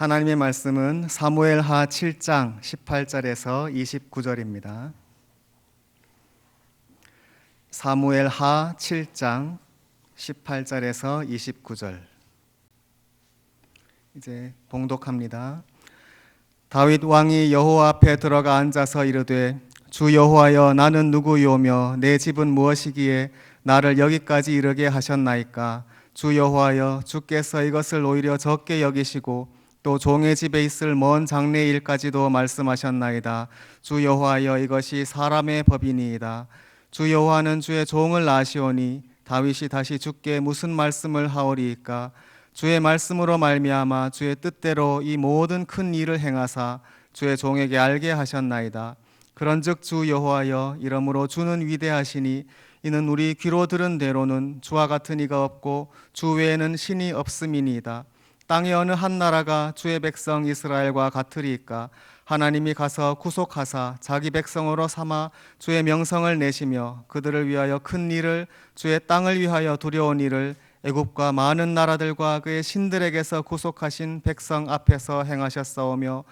하나님의 말씀은 사무엘하 7장 18절에서 29절입니다. 사무엘하 7장 18절에서 29절. 이제 봉독합니다. 다윗 왕이 여호와 앞에 들어가 앉아서 이르되 주 여호와여, 나는 누구요며 내 집은 무엇이기에 나를 여기까지 이르게 하셨나이까? 주 여호와여, 주께서 이것을 오히려 적게 여기시고 또 종의 집에 있을 먼 장래 일까지도 말씀하셨나이다. 주 여호와여, 이것이 사람의 법이니이다. 주 여호와는 주의 종을 아시오니 다윗이 다시 주께 무슨 말씀을 하오리이까? 주의 말씀으로 말미암아 주의 뜻대로 이 모든 큰 일을 행하사 주의 종에게 알게 하셨나이다. 그런즉 주 여호와여, 이러므로 주는 위대하시니 이는 우리 귀로 들은 대로는 주와 같은 이가 없고 주 외에는 신이 없음이니이다. 땅의 어느 한 나라가 주의 백성 이스라엘과 같으리이까? 하나님이 가서 구속하사 자기 백성으로 삼아 주의 명성을 내시며 그들을 위하여 큰 일을, 주의 땅을 위하여 두려운 일을 애굽과 많은 나라들과 그의 신들에게서 구속하신 백성 앞에서 행하셨사오며,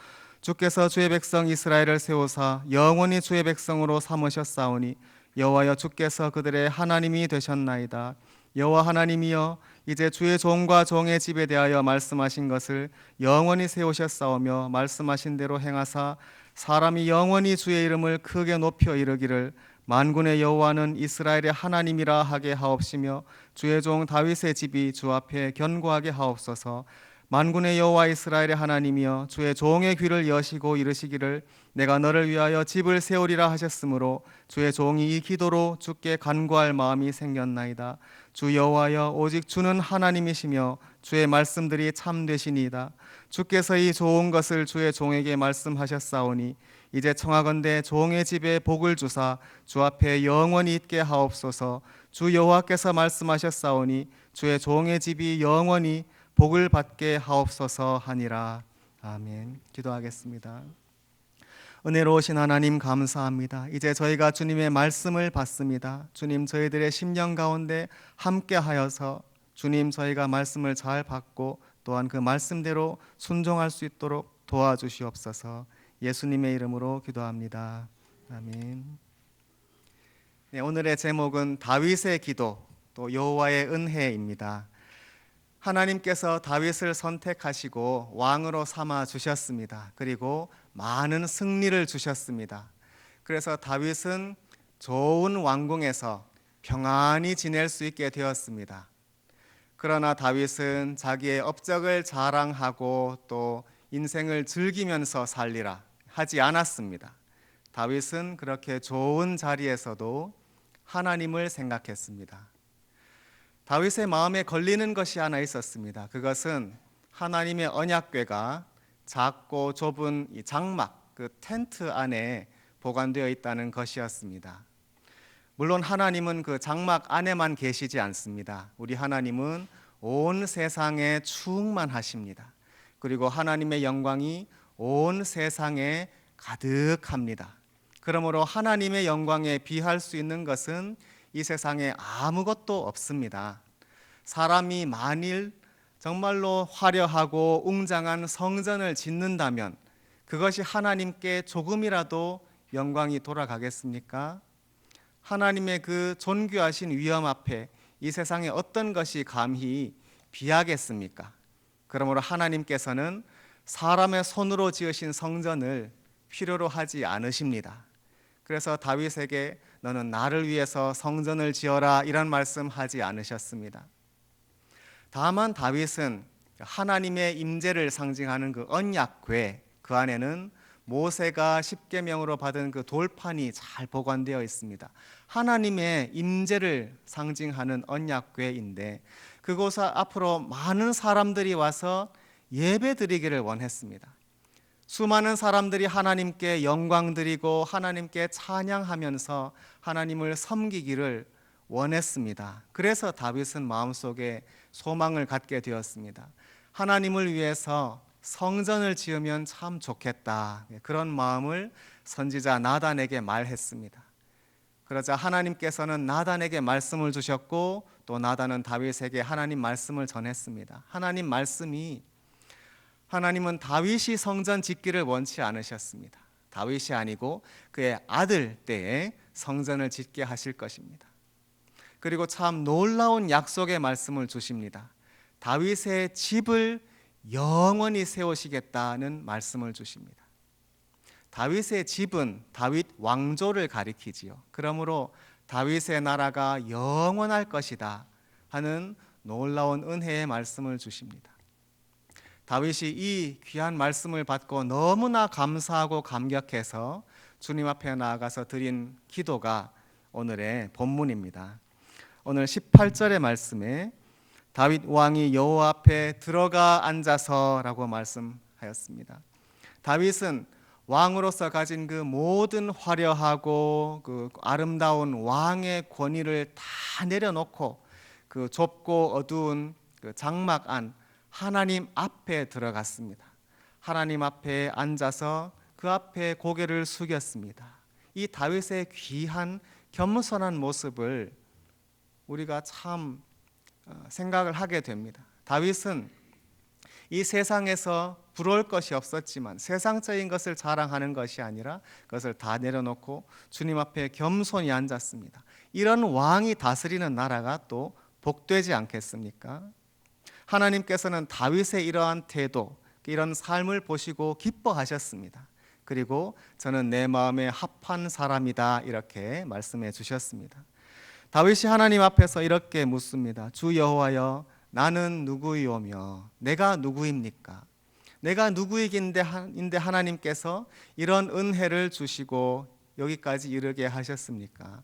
주께서 주의 백성 이스라엘을 세우사 영원히 주의 백성으로 삼으셨사오니 여호와여, 주께서 그들의 하나님이 되셨나이다. 여호와 하나님이여, 이제 주의 종과 종의 집에 대하여 말씀하신 것을 영원히 세우셨사오며 말씀하신 대로 행하사 사람이 영원히 주의 이름을 크게 높여 이르기를 만군의 여호와는 이스라엘의 하나님이라 하게 하옵시며 주의 종 다윗의 집이 주 앞에 견고하게 하옵소서. 만군의 여호와 이스라엘의 하나님이여, 주의 종의 귀를 여시고 이르시기를 내가 너를 위하여 집을 세우리라 하셨으므로 주의 종이 이 기도로 주께 간구할 마음이 생겼나이다. 주 여호와여, 오직 주는 하나님이시며 주의 말씀들이 참되시니이다. 주께서 이 좋은 것을 주의 종에게 말씀하셨사오니 이제 청하건대 종의 집에 복을 주사 주 앞에 영원히 있게 하옵소서. 주 여호와께서 말씀하셨사오니 주의 종의 집이 영원히 복을 받게 하옵소서 하니라. 아멘. 기도하겠습니다. 은혜로우신 하나님, 감사합니다. 이제 저희가 주님의 말씀을 받습니다. 주님, 저희들의 심령 가운데 함께 하여서 주님, 저희가 말씀을 잘 받고 또한 그 말씀대로 순종할 수 있도록 도와주시옵소서. 예수님의 이름으로 기도합니다. 아멘. 네, 오늘의 제목은 다윗의 기도, 또 여호와의 은혜입니다. 하나님께서 다윗을 선택하시고 왕으로 삼아 주셨습니다. 그리고 많은 승리를 주셨습니다. 그래서 다윗은 좋은 왕궁에서 평안히 지낼 수 있게 되었습니다. 그러나 다윗은 자기의 업적을 자랑하고 또 인생을 즐기면서 살리라 하지 않았습니다. 다윗은 그렇게 좋은 자리에서도 하나님을 생각했습니다. 다윗의 마음에 걸리는 것이 하나 있었습니다. 그것은 하나님의 언약궤가 작고 좁은 이 장막, 그 텐트 안에 보관되어 있다는 것이었습니다. 물론 하나님은 그 장막 안에만 계시지 않습니다. 우리 하나님은 온 세상에 충만하십니다. 그리고 하나님의 영광이 온 세상에 가득합니다. 그러므로 하나님의 영광에 비할 수 있는 것은 이 세상에 아무것도 없습니다. 사람이 만일 정말로 화려하고 웅장한 성전을 짓는다면 그것이 하나님께 조금이라도 영광이 돌아가겠습니까? 하나님의 그 존귀하신 위엄 앞에 이 세상에 어떤 것이 감히 비하겠습니까? 그러므로 하나님께서는 사람의 손으로 지으신 성전을 필요로 하지 않으십니다. 그래서 다윗에게 너는 나를 위해서 성전을 지어라 이런 말씀하지 않으셨습니다. 다만 다윗은 하나님의 임재를 상징하는 그 언약궤, 그 안에는 모세가 십계명으로 받은 그 돌판이 잘 보관되어 있습니다. 하나님의 임재를 상징하는 언약궤인데 그곳 앞으로 많은 사람들이 와서 예배드리기를 원했습니다. 수많은 사람들이 하나님께 영광 드리고 하나님께 찬양하면서 하나님을 섬기기를 원했습니다. 그래서 다윗은 마음속에 소망을 갖게 되었습니다. 하나님을 위해서 성전을 지으면 참 좋겠다. 그런 마음을 선지자 나단에게 말했습니다. 그러자 하나님께서는 나단에게 말씀을 주셨고 또 나단은 다윗에게 하나님 말씀을 전했습니다. 하나님 말씀이 하나님은 다윗이 성전 짓기를 원치 않으셨습니다. 다윗이 아니고 그의 아들 때에 성전을 짓게 하실 것입니다. 그리고 참 놀라운 약속의 말씀을 주십니다. 다윗의 집을 영원히 세우시겠다는 말씀을 주십니다. 다윗의 집은 다윗 왕조를 가리키지요. 그러므로 다윗의 나라가 영원할 것이다 하는 놀라운 은혜의 말씀을 주십니다. 다윗이 이 귀한 말씀을 받고 너무나 감사하고 감격해서 주님 앞에 나아가서 드린 기도가 오늘의 본문입니다. 오늘 18절의 말씀에 다윗 왕이 여호와 앞에 들어가 앉아서라고 말씀하였습니다. 다윗은 왕으로서 가진 그 모든 화려하고 그 아름다운 왕의 권위를 다 내려놓고 그 좁고 어두운 그 장막 안 하나님 앞에 들어갔습니다. 하나님 앞에 앉아서 그 앞에 고개를 숙였습니다. 이 다윗의 귀한 겸손한 모습을 우리가 참 생각을 하게 됩니다. 다윗은 이 세상에서 부러울 것이 없었지만 세상적인 것을 자랑하는 것이 아니라 그것을 다 내려놓고 주님 앞에 겸손히 앉았습니다. 이런 왕이 다스리는 나라가 또 복되지 않겠습니까? 하나님께서는 다윗의 이러한 태도, 이런 삶을 보시고 기뻐하셨습니다. 그리고 저는 내 마음에 합한 사람이다 이렇게 말씀해 주셨습니다. 다윗이 하나님 앞에서 이렇게 묻습니다. 주 여호와여, 나는 누구이오며 내가 누구입니까? 내가 누구이긴데 하나님께서 이런 은혜를 주시고 여기까지 이르게 하셨습니까?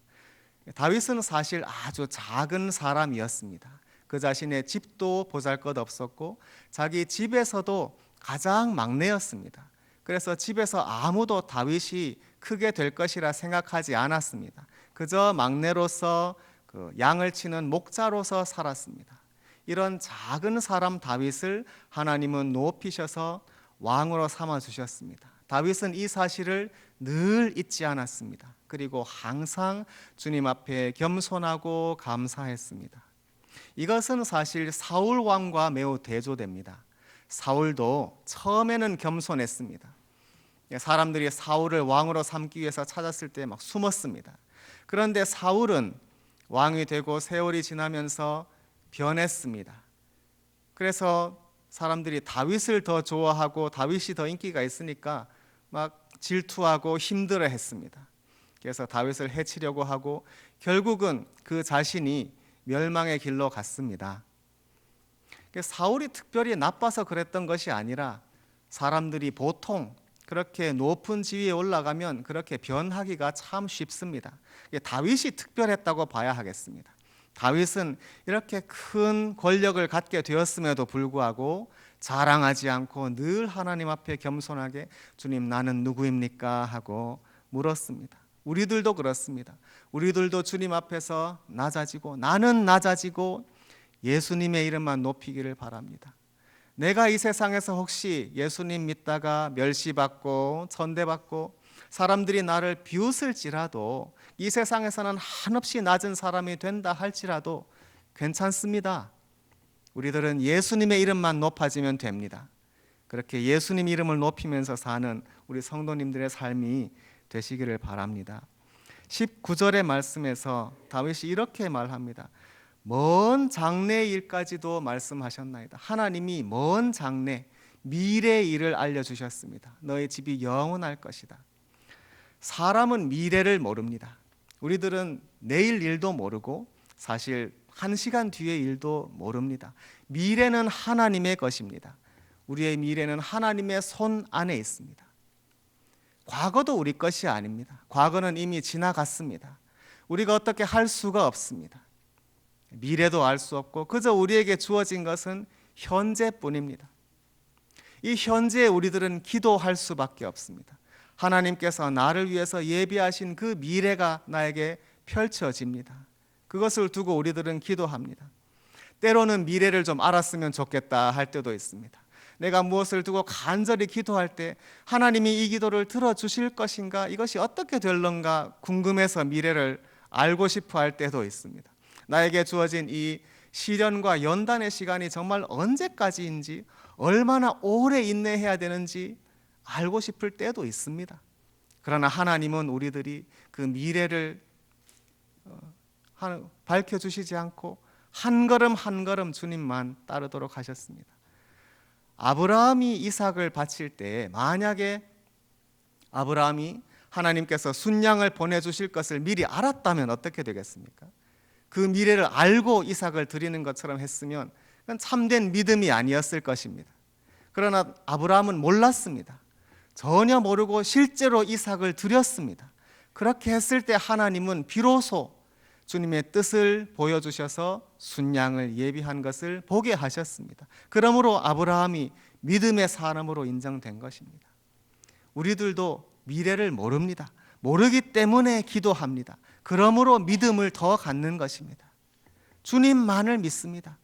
다윗은 사실 아주 작은 사람이었습니다. 그 자신의 집도 보잘것없었고 자기 집에서도 가장 막내였습니다. 그래서 집에서 아무도 다윗이 크게 될 것이라 생각하지 않았습니다. 그저 막내로서 그 양을 치는 목자로서 살았습니다. 이런 작은 사람 다윗을 하나님은 높이셔서 왕으로 삼아 주셨습니다. 다윗은 이 사실을 늘 잊지 않았습니다. 그리고 항상 주님 앞에 겸손하고 감사했습니다. 이것은 사실 사울 왕과 매우 대조됩니다. 사울도 처음에는 겸손했습니다. 사람들이 사울을 왕으로 삼기 위해서 찾았을 때 막 숨었습니다. 그런데 사울은 왕이 되고 세월이 지나면서 변했습니다. 그래서 사람들이 다윗을 더 좋아하고 다윗이 더 인기가 있으니까 막 질투하고 힘들어했습니다. 그래서 다윗을 해치려고 하고 결국은 그 자신이 멸망의 길로 갔습니다. 사울이 특별히 나빠서 그랬던 것이 아니라 사람들이 보통 그렇게 높은 지위에 올라가면 그렇게 변하기가 참 쉽습니다. 다윗이 특별했다고 봐야 하겠습니다. 다윗은 이렇게 큰 권력을 갖게 되었음에도 불구하고 자랑하지 않고 늘 하나님 앞에 겸손하게 주님 나는 누구입니까 하고 물었습니다. 우리들도 그렇습니다. 우리들도 주님 앞에서 낮아지고 나는 낮아지고 예수님의 이름만 높이기를 바랍니다. 내가 이 세상에서 혹시 예수님 믿다가 멸시받고 천대받고 사람들이 나를 비웃을지라도 이 세상에서는 한없이 낮은 사람이 된다 할지라도 괜찮습니다. 우리들은 예수님의 이름만 높아지면 됩니다. 그렇게 예수님 이름을 높이면서 사는 우리 성도님들의 삶이 되시기를 바랍니다. 19절의 말씀에서 다윗이 이렇게 말합니다. 먼 장래의 일까지도 말씀하셨나이다. 하나님이 먼 장래, 미래의 일을 알려주셨습니다. 너의 집이 영원할 것이다. 사람은 미래를 모릅니다. 우리들은 내일 일도 모르고 사실 1시간 뒤의 일도 모릅니다. 미래는 하나님의 것입니다. 우리의 미래는 하나님의 손 안에 있습니다. 과거도 우리 것이 아닙니다. 과거는 이미 지나갔습니다. 우리가 어떻게 할 수가 없습니다. 미래도 알 수 없고 그저 우리에게 주어진 것은 현재뿐입니다. 이 현재에 우리들은 기도할 수밖에 없습니다. 하나님께서 나를 위해서 예비하신 그 미래가 나에게 펼쳐집니다. 그것을 두고 우리들은 기도합니다. 때로는 미래를 좀 알았으면 좋겠다 할 때도 있습니다. 내가 무엇을 두고 간절히 기도할 때 하나님이 이 기도를 들어주실 것인가, 이것이 어떻게 될런가 궁금해서 미래를 알고 싶어 할 때도 있습니다. 나에게 주어진 이 시련과 연단의 시간이 정말 언제까지인지, 얼마나 오래 인내해야 되는지 알고 싶을 때도 있습니다. 그러나 하나님은 우리들이 그 미래를 밝혀주시지 않고 한 걸음 한 걸음 주님만 따르도록 하셨습니다. 아브라함이 이삭을 바칠 때 만약에 아브라함이 하나님께서 순양을 보내주실 것을 미리 알았다면 어떻게 되겠습니까? 그 미래를 알고 이삭을 드리는 것처럼 했으면 그건 참된 믿음이 아니었을 것입니다. 그러나 아브라함은 몰랐습니다. 전혀 모르고 실제로 이삭을 드렸습니다. 그렇게 했을 때 하나님은 비로소 주님의 뜻을 보여주셔서 순양을 예비한 것을 보게 하셨습니다. 그러므로 아브라함이 믿음의 사람으로 인정된 것입니다. 우리들도 미래를 모릅니다. 모르기 때문에 기도합니다. 그러므로 믿음을 더 갖는 것입니다. 주님만을 믿습니다.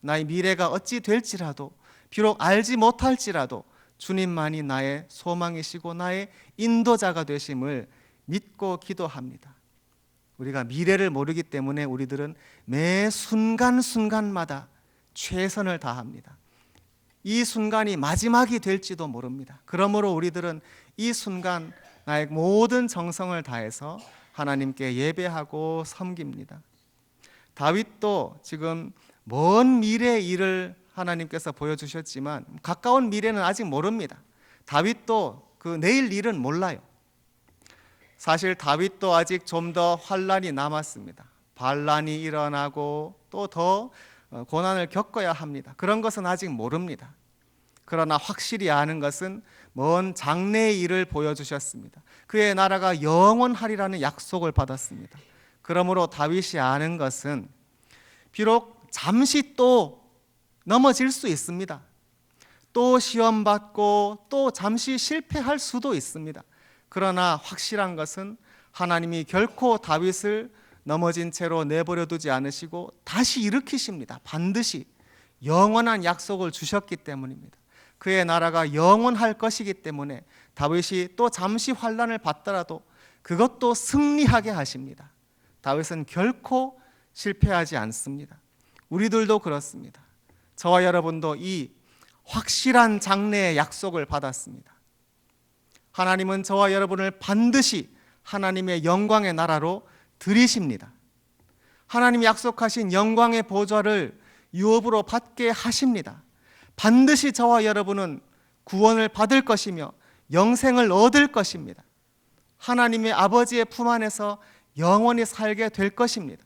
나의 미래가 어찌 될지라도, 비록 알지 못할지라도 주님만이 나의 소망이시고 나의 인도자가 되심을 믿고 기도합니다. 우리가 미래를 모르기 때문에 우리들은 매 순간순간마다 최선을 다합니다. 이 순간이 마지막이 될지도 모릅니다. 그러므로 우리들은 이 순간 나의 모든 정성을 다해서 하나님께 예배하고 섬깁니다. 다윗도 지금 먼 미래의 일을 하나님께서 보여주셨지만 가까운 미래는 아직 모릅니다. 다윗도 그 내일 일은 몰라요. 사실 다윗도 아직 좀 더 환난이 남았습니다. 반란이 일어나고 또 더 고난을 겪어야 합니다. 그런 것은 아직 모릅니다. 그러나 확실히 아는 것은 먼 장래의 일을 보여주셨습니다. 그의 나라가 영원하리라는 약속을 받았습니다. 그러므로 다윗이 아는 것은 비록 잠시 또 넘어질 수 있습니다. 또 시험받고 또 잠시 실패할 수도 있습니다. 그러나 확실한 것은 하나님이 결코 다윗을 넘어진 채로 내버려 두지 않으시고 다시 일으키십니다. 반드시 영원한 약속을 주셨기 때문입니다. 그의 나라가 영원할 것이기 때문에 다윗이 또 잠시 환난을 받더라도 그것도 승리하게 하십니다. 다윗은 결코 실패하지 않습니다. 우리들도 그렇습니다. 저와 여러분도 이 확실한 장래의 약속을 받았습니다. 하나님은 저와 여러분을 반드시 하나님의 영광의 나라로 들이십니다. 하나님이 약속하신 영광의 보좌를 유업으로 받게 하십니다. 반드시 저와 여러분은 구원을 받을 것이며 영생을 얻을 것입니다. 하나님의 아버지의 품 안에서 영원히 살게 될 것입니다.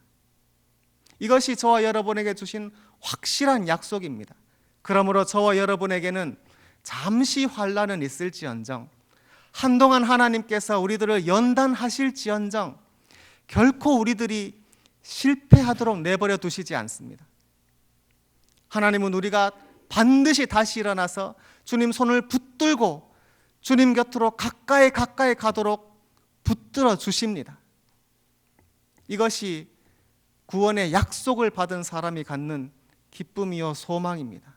이것이 저와 여러분에게 주신 확실한 약속입니다. 그러므로 저와 여러분에게는 잠시 환난은 있을지언정, 한동안 하나님께서 우리들을 연단하실지언정 결코 우리들이 실패하도록 내버려 두시지 않습니다. 하나님은 우리가 반드시 다시 일어나서 주님 손을 붙들고 주님 곁으로 가까이 가도록 붙들어 주십니다. 이것이 구원의 약속을 받은 사람이 갖는 기쁨이요 소망입니다.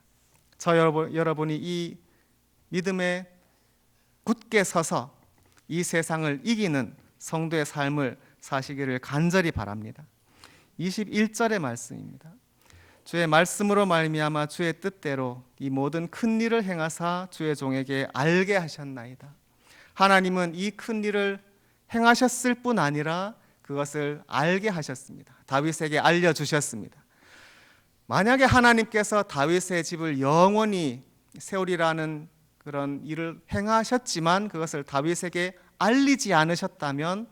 저 여러분이 이 믿음에 굳게 서서 이 세상을 이기는 성도의 삶을 사시기를 간절히 바랍니다. 21절의 말씀입니다. 주의 말씀으로 말미암아 주의 뜻대로 이 모든 큰 일을 행하사 주의 종에게 알게 하셨나이다. 하나님은 이 큰 일을 행하셨을 뿐 아니라 그것을 알게 하셨습니다. 다윗에게 알려주셨습니다. 만약에 하나님께서 다윗의 집을 영원히 세우리라는 그런 일을 행하셨지만 그것을 다윗에게 알리지 않으셨다면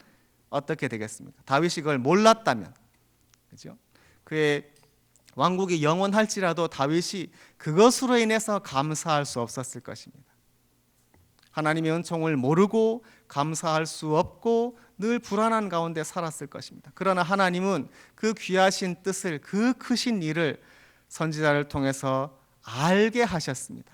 어떻게 되겠습니까? 다윗이 그걸 몰랐다면, 그죠? 그의 왕국이 영원할지라도 다윗이 그것으로 인해서 감사할 수 없었을 것입니다. 하나님의 은총을 모르고 감사할 수 없고 늘 불안한 가운데 살았을 것입니다. 그러나 하나님은 그 귀하신 뜻을, 그 크신 일을 선지자를 통해서 알게 하셨습니다.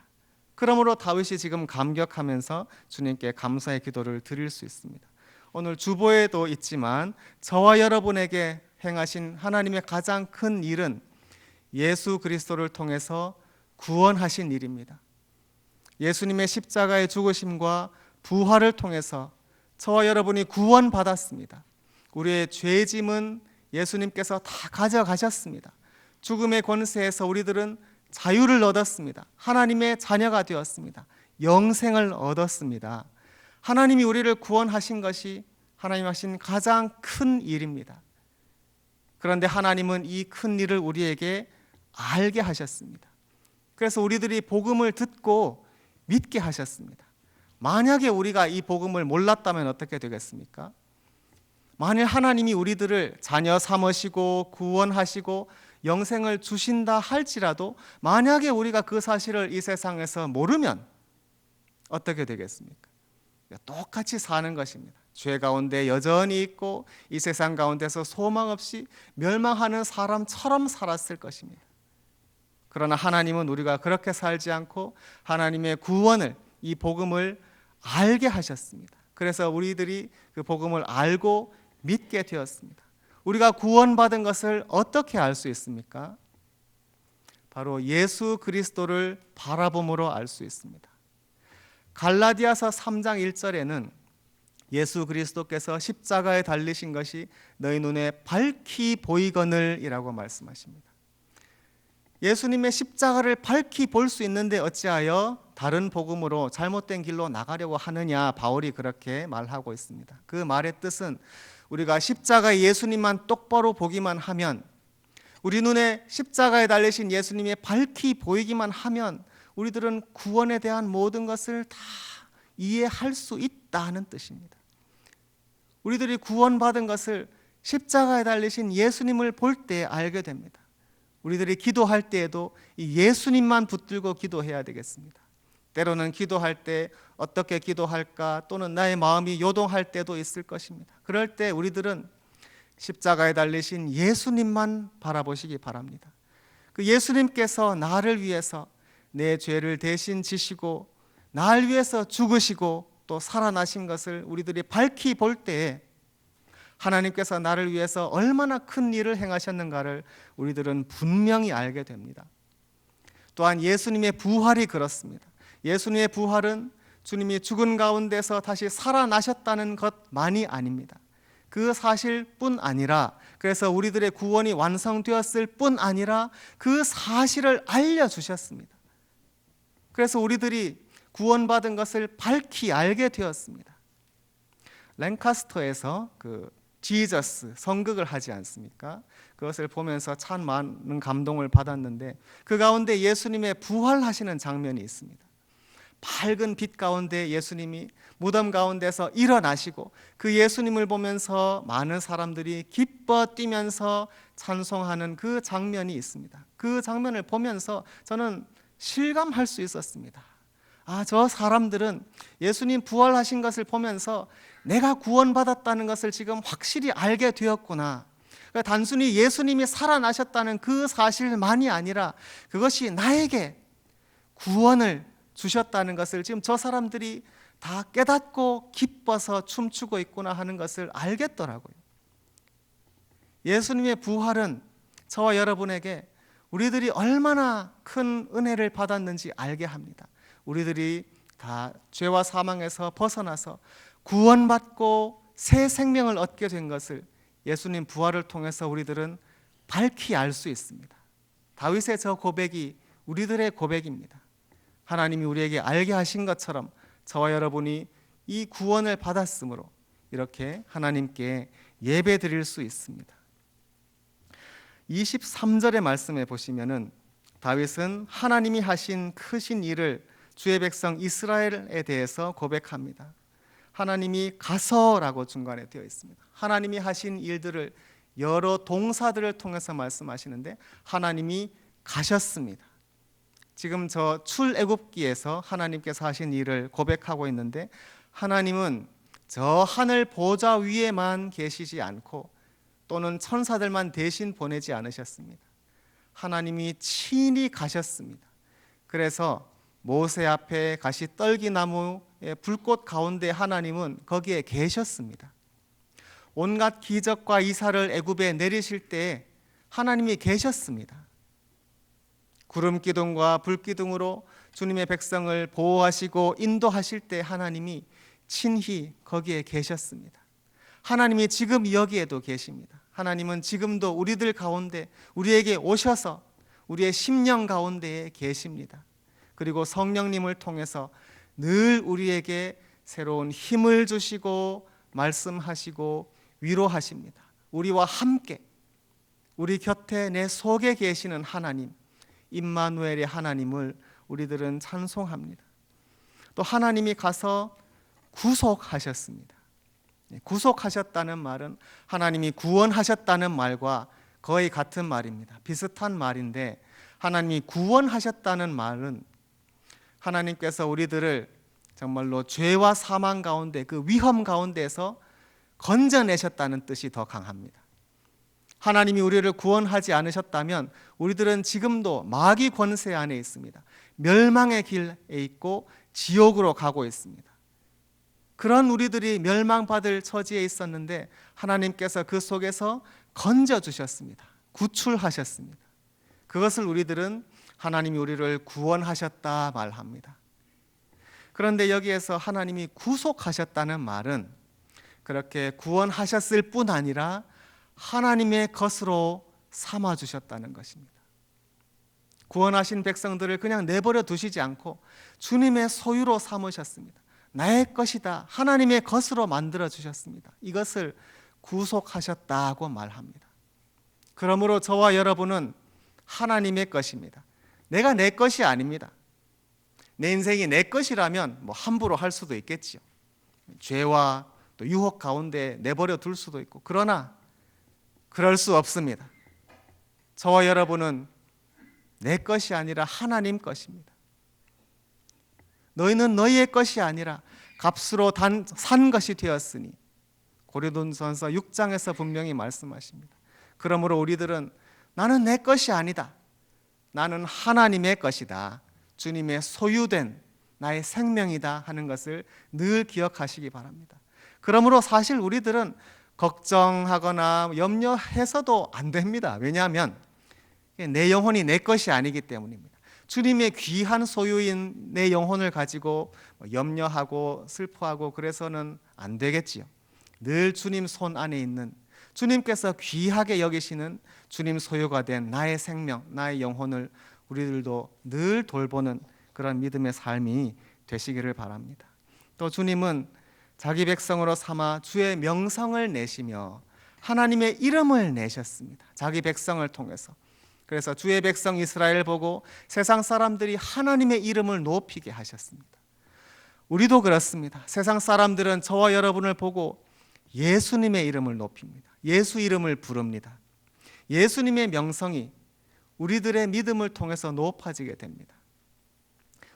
그러므로 다윗이 지금 감격하면서 주님께 감사의 기도를 드릴 수 있습니다. 오늘 주보에도 있지만 저와 여러분에게 행하신 하나님의 가장 큰 일은 예수 그리스도를 통해서 구원하신 일입니다. 예수님의 십자가의 죽으심과 부활을 통해서 저와 여러분이 구원받았습니다. 우리의 죄짐은 예수님께서 다 가져가셨습니다. 죽음의 권세에서 우리들은 자유를 얻었습니다. 하나님의 자녀가 되었습니다. 영생을 얻었습니다. 하나님이 우리를 구원하신 것이 하나님 하신 가장 큰 일입니다. 그런데 하나님은 이 큰 일을 우리에게 알게 하셨습니다. 그래서 우리들이 복음을 듣고 믿게 하셨습니다. 만약에 우리가 이 복음을 몰랐다면 어떻게 되겠습니까? 만일 하나님이 우리들을 자녀 삼으시고 구원하시고 영생을 주신다 할지라도 만약에 우리가 그 사실을 이 세상에서 모르면 어떻게 되겠습니까? 똑같이 사는 것입니다. 죄 가운데 여전히 있고 이 세상 가운데서 소망 없이 멸망하는 사람처럼 살았을 것입니다. 그러나 하나님은 우리가 그렇게 살지 않고 하나님의 구원을, 이 복음을 알게 하셨습니다. 그래서 우리들이 그 복음을 알고 믿게 되었습니다. 우리가 구원받은 것을 어떻게 알 수 있습니까? 바로 예수 그리스도를 바라봄으로 알 수 있습니다. 갈라디아서 3장 1절에는 예수 그리스도께서 십자가에 달리신 것이 너희 눈에 밝히 보이거늘 이라고 말씀하십니다. 예수님의 십자가를 밝히 볼 수 있는데 어찌하여 다른 복음으로 잘못된 길로 나가려고 하느냐, 바울이 그렇게 말하고 있습니다. 그 말의 뜻은 우리가 십자가의 예수님만 똑바로 보기만 하면, 우리 눈에 십자가에 달리신 예수님이 밝히 보이기만 하면 우리들은 구원에 대한 모든 것을 다 이해할 수 있다는 뜻입니다. 우리들이 구원받은 것을 십자가에 달리신 예수님을 볼 때 알게 됩니다. 우리들이 기도할 때에도 이 예수님만 붙들고 기도해야 되겠습니다. 때로는 기도할 때 어떻게 기도할까, 또는 나의 마음이 요동할 때도 있을 것입니다. 그럴 때 우리들은 십자가에 달리신 예수님만 바라보시기 바랍니다. 그 예수님께서 나를 위해서 내 죄를 대신 지시고 나를 위해서 죽으시고 또 살아나신 것을 우리들이 밝히 볼 때에 하나님께서 나를 위해서 얼마나 큰 일을 행하셨는가를 우리들은 분명히 알게 됩니다. 또한 예수님의 부활이 그렇습니다. 예수님의 부활은 주님이 죽은 가운데서 다시 살아나셨다는 것만이 아닙니다. 그 사실뿐 아니라, 그래서 우리들의 구원이 완성되었을 뿐 아니라 그 사실을 알려주셨습니다. 그래서 우리들이 구원받은 것을 밝히 알게 되었습니다. 랭카스터에서 그 지저스 성극을 하지 않습니까? 그것을 보면서 참 많은 감동을 받았는데 그 가운데 예수님의 부활하시는 장면이 있습니다. 밝은 빛 가운데 예수님이 무덤 가운데서 일어나시고 그 예수님을 보면서 많은 사람들이 기뻐 뛰면서 찬송하는 그 장면이 있습니다. 그 장면을 보면서 저는 실감할 수 있었습니다. 저 사람들은 예수님 부활하신 것을 보면서 내가 구원받았다는 것을 지금 확실히 알게 되었구나. 그러니까 단순히 예수님이 살아나셨다는 그 사실만이 아니라 그것이 나에게 구원을 주셨다는 것을 지금 저 사람들이 다 깨닫고 기뻐서 춤추고 있구나 하는 것을 알겠더라고요. 예수님의 부활은 저와 여러분에게 우리들이 얼마나 큰 은혜를 받았는지 알게 합니다. 우리들이 다 죄와 사망에서 벗어나서 구원받고 새 생명을 얻게 된 것을 예수님 부활을 통해서 우리들은 밝히 알 수 있습니다. 다윗의 저 고백이 우리들의 고백입니다. 하나님이 우리에게 알게 하신 것처럼 저와 여러분이 이 구원을 받았으므로 이렇게 하나님께 예배 드릴 수 있습니다. 23절의 말씀에 보시면은 다윗은 하나님이 하신 크신 일을 주의 백성 이스라엘에 대해서 고백합니다. 하나님이 가서라고 중간에 되어 있습니다. 하나님이 하신 일들을 여러 동사들을 통해서 말씀하시는데 하나님이 가셨습니다. 지금 저 출애굽기에서 하나님께서 하신 일을 고백하고 있는데 하나님은 저 하늘 보좌 위에만 계시지 않고 또는 천사들만 대신 보내지 않으셨습니다. 하나님이 친히 가셨습니다. 그래서 모세 앞에 가시 떨기나무의 불꽃 가운데 하나님은 거기에 계셨습니다. 온갖 기적과 이사를 애굽에 내리실 때 하나님이 계셨습니다. 구름 기둥과 불 기둥으로 주님의 백성을 보호하시고 인도하실 때 하나님이 친히 거기에 계셨습니다. 하나님이 지금 여기에도 계십니다. 하나님은 지금도 우리들 가운데 우리에게 오셔서 우리의 심령 가운데에 계십니다. 그리고 성령님을 통해서 늘 우리에게 새로운 힘을 주시고 말씀하시고 위로하십니다. 우리와 함께 우리 곁에 내 속에 계시는 하나님, 임마누엘의 하나님을 우리들은 찬송합니다. 또 하나님이 가서 구속하셨습니다. 구속하셨다는 말은 하나님이 구원하셨다는 말과 거의 같은 말입니다. 비슷한 말인데, 하나님이 구원하셨다는 말은 하나님께서 우리들을 정말로 죄와 사망 가운데, 그 위험 가운데에서 건져내셨다는 뜻이 더 강합니다. 하나님이 우리를 구원하지 않으셨다면 우리들은 지금도 마귀 권세 안에 있습니다. 멸망의 길에 있고 지옥으로 가고 있습니다. 그런 우리들이 멸망받을 처지에 있었는데 하나님께서 그 속에서 건져주셨습니다. 구출하셨습니다. 그것을 우리들은 하나님이 우리를 구원하셨다 말합니다. 그런데 여기에서 하나님이 구속하셨다는 말은 그렇게 구원하셨을 뿐 아니라 하나님의 것으로 삼아주셨다는 것입니다. 구원하신 백성들을 그냥 내버려 두시지 않고 주님의 소유로 삼으셨습니다. 나의 것이다, 하나님의 것으로 만들어 주셨습니다. 이것을 구속하셨다고 말합니다. 그러므로 저와 여러분은 하나님의 것입니다. 내가 내 것이 아닙니다. 내 인생이 내 것이라면 함부로 할 수도 있겠지요. 죄와 또 유혹 가운데 내버려 둘 수도 있고, 그러나 그럴 수 없습니다. 저와 여러분은 내 것이 아니라 하나님 것입니다. 너희는 너희의 것이 아니라 값으로 산 것이 되었으니, 고린도전서 6장에서 분명히 말씀하십니다. 그러므로 우리들은 나는 내 것이 아니다, 나는 하나님의 것이다, 주님의 소유된 나의 생명이다 하는 것을 늘 기억하시기 바랍니다. 그러므로 사실 우리들은 걱정하거나 염려해서도 안 됩니다. 왜냐하면 내 영혼이 내 것이 아니기 때문입니다. 주님의 귀한 소유인 내 영혼을 가지고 염려하고 슬퍼하고 그래서는 안 되겠지요. 늘 주님 손 안에 있는, 주님께서 귀하게 여기시는 주님 소유가 된 나의 생명, 나의 영혼을 우리들도 늘 돌보는 그런 믿음의 삶이 되시기를 바랍니다. 또 주님은 자기 백성으로 삼아 주의 명성을 내시며 하나님의 이름을 내셨습니다. 자기 백성을 통해서. 그래서 주의 백성 이스라엘 보고 세상 사람들이 하나님의 이름을 높이게 하셨습니다. 우리도 그렇습니다. 세상 사람들은 저와 여러분을 보고 예수님의 이름을 높입니다. 예수 이름을 부릅니다. 예수님의 명성이 우리들의 믿음을 통해서 높아지게 됩니다.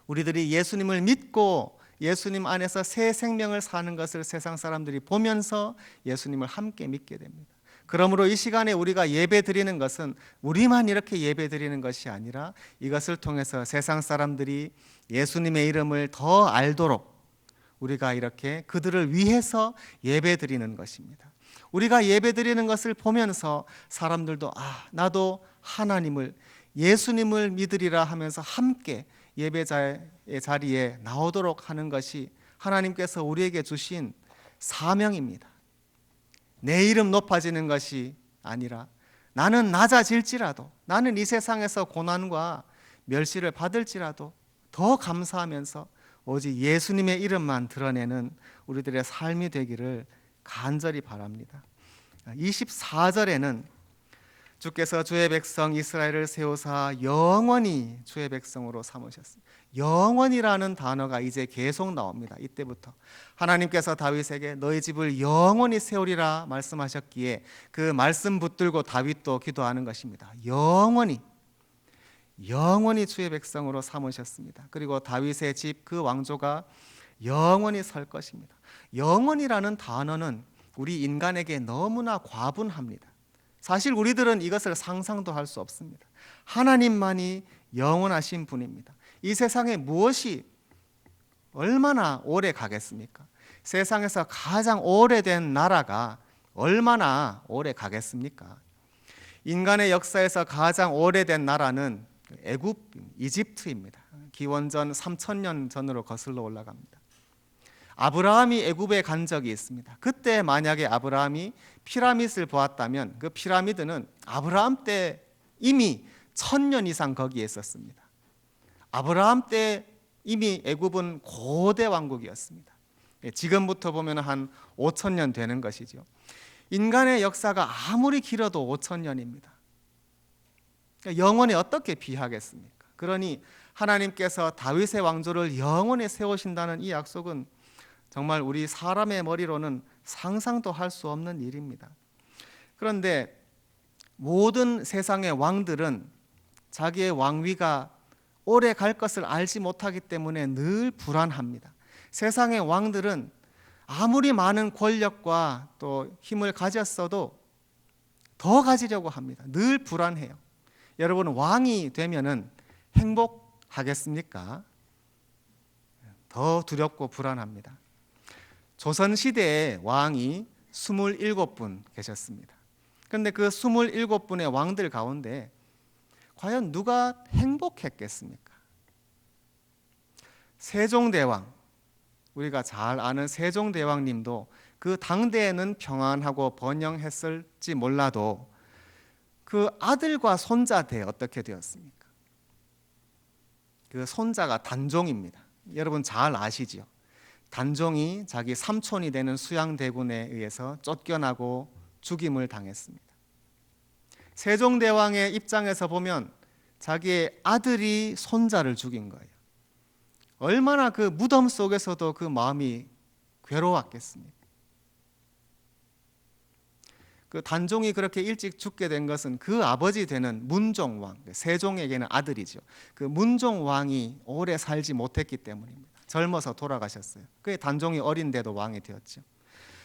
우리들이 예수님을 믿고 예수님 안에서 새 생명을 사는 것을 세상 사람들이 보면서 예수님을 함께 믿게 됩니다. 그러므로 이 시간에 우리가 예배 드리는 것은 우리만 이렇게 예배 드리는 것이 아니라 이것을 통해서 세상 사람들이 예수님의 이름을 더 알도록 우리가 이렇게 그들을 위해서 예배 드리는 것입니다. 우리가 예배 드리는 것을 보면서 사람들도 나도 하나님을, 예수님을 믿으리라 하면서 함께 예배자의 자리에 나오도록 하는 것이 하나님께서 우리에게 주신 사명입니다. 내 이름 높아지는 것이 아니라 나는 낮아질지라도, 나는 이 세상에서 고난과 멸시를 받을지라도 더 감사하면서 오직 예수님의 이름만 드러내는 우리들의 삶이 되기를 간절히 바랍니다. 24절에는 주께서 주의 백성 이스라엘을 세우사 영원히 주의 백성으로 삼으셨습니다. 영원이라는 단어가 이제 계속 나옵니다. 이때부터 하나님께서 다윗에게 너희 집을 영원히 세우리라 말씀하셨기에 그 말씀 붙들고 다윗도 기도하는 것입니다. 영원히 주의 백성으로 삼으셨습니다. 그리고 다윗의 집, 그 왕조가 영원히 설 것입니다. 영원이라는 단어는 우리 인간에게 너무나 과분합니다. 사실 우리들은 이것을 상상도 할 수 없습니다. 하나님만이 영원하신 분입니다. 이 세상에 무엇이 얼마나 오래 가겠습니까? 세상에서 가장 오래된 나라가 얼마나 오래 가겠습니까? 인간의 역사에서 가장 오래된 나라는 애굽, 이집트입니다. 기원전 3000년 전으로 거슬러 올라갑니다. 아브라함이 애굽에 간 적이 있습니다. 그때 만약에 아브라함이 피라밋을 보았다면 그 피라미드는 아브라함 때 이미 1000년 이상 거기에 있었습니다. 아브라함 때 이미 애굽은 고대 왕국이었습니다. 지금부터 보면 한 5000년 되는 것이죠. 인간의 역사가 아무리 길어도 5000년입니다. 영원히 어떻게 비하겠습니까? 그러니 하나님께서 다윗의 왕조를 영원히 세우신다는 이 약속은 정말 우리 사람의 머리로는 상상도 할 수 없는 일입니다. 그런데 모든 세상의 왕들은 자기의 왕위가 오래 갈 것을 알지 못하기 때문에 늘 불안합니다. 세상의 왕들은 아무리 많은 권력과 또 힘을 가졌어도 더 가지려고 합니다. 늘 불안해요. 여러분, 왕이 되면은 행복하겠습니까? 더 두렵고 불안합니다. 조선시대에 왕이 27분 계셨습니다. 그런데 그 27분의 왕들 가운데 과연 누가 행복했겠습니까? 세종대왕, 우리가 잘 아는 세종대왕님도 그 당대에는 평안하고 번영했을지 몰라도 그 아들과 손자 때 어떻게 되었습니까? 그 손자가 단종입니다. 여러분 잘 아시죠? 단종이 자기 삼촌이 되는 수양대군에 의해서 쫓겨나고 죽임을 당했습니다. 세종대왕의 입장에서 보면 자기의 아들이 손자를 죽인 거예요. 얼마나 그 무덤 속에서도 그 마음이 괴로웠겠습니까? 그 단종이 그렇게 일찍 죽게 된 것은 그 아버지 되는 문종왕, 세종에게는 아들이죠. 그 문종왕이 오래 살지 못했기 때문입니다. 젊어서 돌아가셨어요. 그게 단종이 어린데도 왕이 되었죠.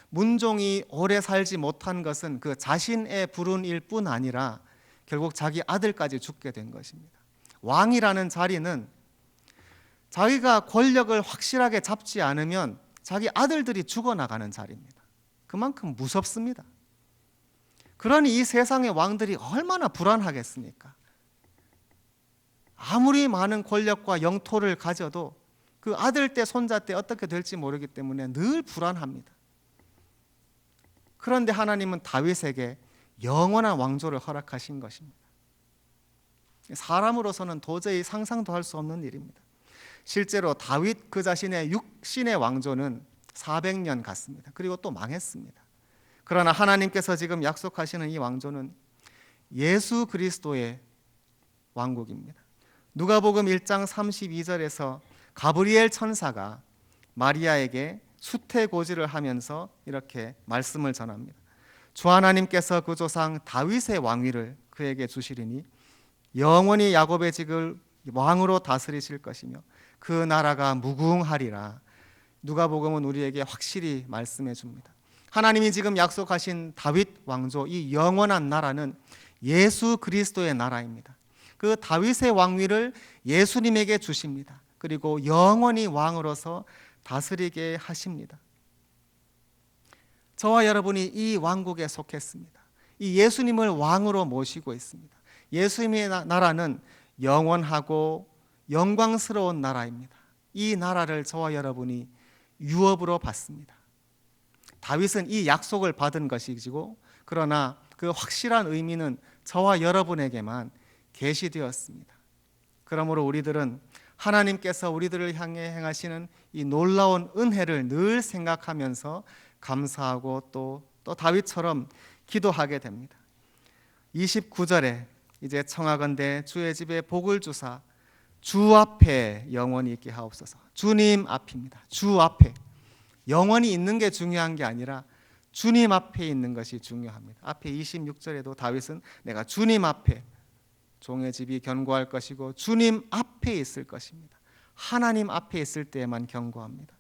문종이 오래 살지 못한 것은 그 자신의 불운일 뿐 아니라 결국 자기 아들까지 죽게 된 것입니다. 왕이라는 자리는 자기가 권력을 확실하게 잡지 않으면 자기 아들들이 죽어나가는 자리입니다. 그만큼 무섭습니다. 그러니 이 세상의 왕들이 얼마나 불안하겠습니까? 아무리 많은 권력과 영토를 가져도 그 아들 때 손자 때 어떻게 될지 모르기 때문에 늘 불안합니다. 그런데 하나님은 다윗에게 영원한 왕조를 허락하신 것입니다. 사람으로서는 도저히 상상도 할 수 없는 일입니다. 실제로 다윗 그 자신의 육신의 왕조는 400년 갔습니다. 그리고 또 망했습니다. 그러나 하나님께서 지금 약속하시는 이 왕조는 예수 그리스도의 왕국입니다. 누가복음 1장 32절에서 가브리엘 천사가 마리아에게 수태고지를 하면서 이렇게 말씀을 전합니다. 주 하나님께서 그 조상 다윗의 왕위를 그에게 주시리니 영원히 야곱의 직을 왕으로 다스리실 것이며 그 나라가 무궁하리라. 누가복음은 우리에게 확실히 말씀해 줍니다. 하나님이 지금 약속하신 다윗 왕조, 이 영원한 나라는 예수 그리스도의 나라입니다. 그 다윗의 왕위를 예수님에게 주십니다. 그리고 영원히 왕으로서 다스리게 하십니다. 저와 여러분이 이 왕국에 속했습니다. 이 예수님을 왕으로 모시고 있습니다. 예수님의 나라는 영원하고 영광스러운 나라입니다. 이 나라를 저와 여러분이 유업으로 받습니다. 다윗은 이 약속을 받은 것이고 그러나 그 확실한 의미는 저와 여러분에게만 계시되었습니다. 그러므로 우리들은 하나님께서 우리들을 향해 행하시는 이 놀라운 은혜를 늘 생각하면서 감사하고 또 다윗처럼 기도하게 됩니다. 29절에 이제 청하건대 주의 집에 복을 주사 주 앞에 영원히 있게 하옵소서. 주님 앞입니다. 주 앞에. 영원히 있는 게 중요한 게 아니라 주님 앞에 있는 것이 중요합니다. 앞에 26절에도 다윗은 내가 주님 앞에 종의 집이 견고할 것이고 주님 앞에 있을 것입니다. 하나님 앞에 있을 때에만 견고합니다.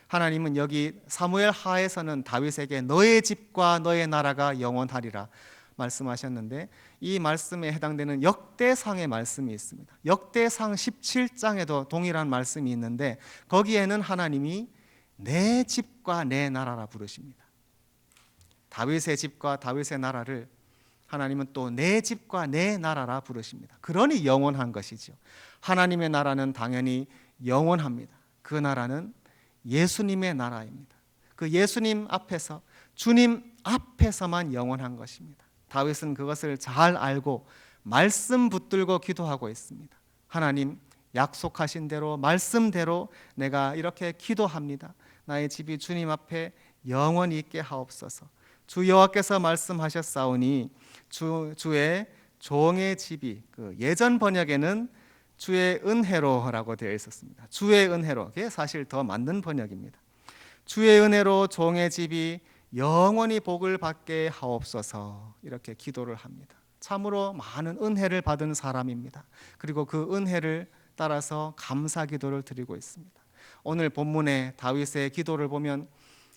하나님은 여기 사무엘 하에서는 다윗에게 너의 집과 너의 나라가 영원하리라 말씀하셨는데 이 말씀에 해당되는 역대상의 말씀이 있습니다. 역대상 17장에도 동일한 말씀이 있는데 거기에는 하나님이 내 집과 내 나라라 부르십니다. 다윗의 집과 다윗의 나라를 하나님은 또 내 집과 내 나라라 부르십니다. 그러니 영원한 것이죠. 하나님의 나라는 당연히 영원합니다. 그 나라는 예수님의 나라입니다. 그 예수님 앞에서 주님 앞에서만 영원한 것입니다. 다윗은 그것을 잘 알고 말씀 붙들고 기도하고 있습니다. 하나님, 약속하신 대로 말씀대로 내가 이렇게 기도합니다. 나의 집이 주님 앞에 영원히 있게 하옵소서. 주 여호와께서 말씀하셨사오니 주의 종의 집이, 그 예전 번역에는 주의 은혜로라고 되어 있었습니다. 주의 은혜로, 그게 사실 더 맞는 번역입니다. 주의 은혜로 종의 집이 영원히 복을 받게 하옵소서. 이렇게 기도를 합니다. 참으로 많은 은혜를 받은 사람입니다. 그리고 그 은혜를 따라서 감사 기도를 드리고 있습니다. 오늘 본문의 다윗의 기도를 보면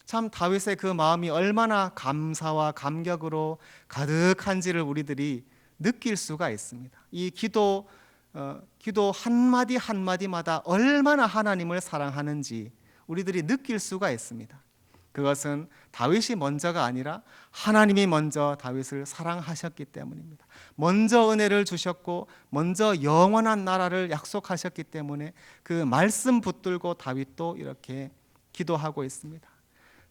참 다윗의 그 마음이 얼마나 감사와 감격으로 가득한지를 우리들이 느낄 수가 있습니다. 이 기도 한마디 한마디마다 얼마나 하나님을 사랑하는지 우리들이 느낄 수가 있습니다. 그것은 다윗이 먼저가 아니라 하나님이 먼저 다윗을 사랑하셨기 때문입니다. 먼저 은혜를 주셨고 먼저 영원한 나라를 약속하셨기 때문에 그 말씀 붙들고 다윗도 이렇게 기도하고 있습니다.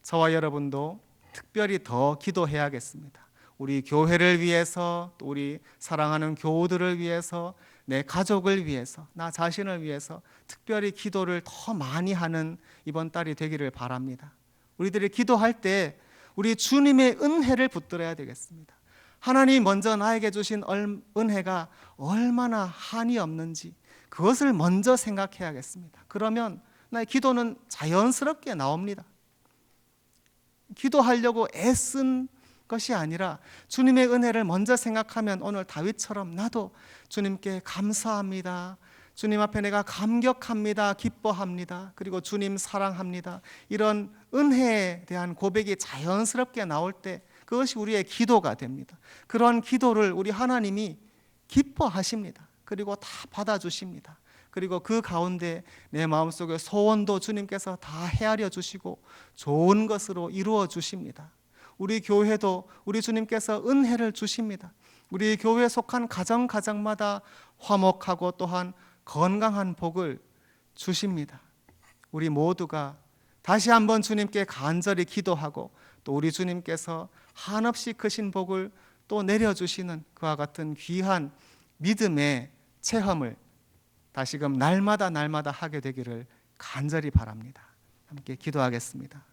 저와 여러분도 특별히 더 기도해야겠습니다. 우리 교회를 위해서, 또 우리 사랑하는 교우들을 위해서, 내 가족을 위해서, 나 자신을 위해서 특별히 기도를 더 많이 하는 이번 달이 되기를 바랍니다. 우리들이 기도할 때 우리 주님의 은혜를 붙들어야 되겠습니다. 하나님 먼저 나에게 주신 은혜가 얼마나 한이 없는지 그것을 먼저 생각해야겠습니다. 그러면 나의 기도는 자연스럽게 나옵니다. 기도하려고 애쓴 것이 아니라 주님의 은혜를 먼저 생각하면 오늘 다윗처럼 나도 주님께 감사합니다. 주님 앞에 내가 감격합니다. 기뻐합니다. 그리고 주님 사랑합니다. 이런 은혜에 대한 고백이 자연스럽게 나올 때 그것이 우리의 기도가 됩니다. 그런 기도를 우리 하나님이 기뻐하십니다. 그리고 다 받아주십니다. 그리고 그 가운데 내 마음속의 소원도 주님께서 다 헤아려 주시고 좋은 것으로 이루어 주십니다. 우리 교회도 우리 주님께서 은혜를 주십니다. 우리 교회에 속한 가정마다 화목하고 또한 건강한 복을 주십니다. 우리 모두가 다시 한번 주님께 간절히 기도하고 또 우리 주님께서 한없이 크신 복을 또 내려주시는 그와 같은 귀한 믿음의 체험을 다시금 날마다 하게 되기를 간절히 바랍니다. 함께 기도하겠습니다.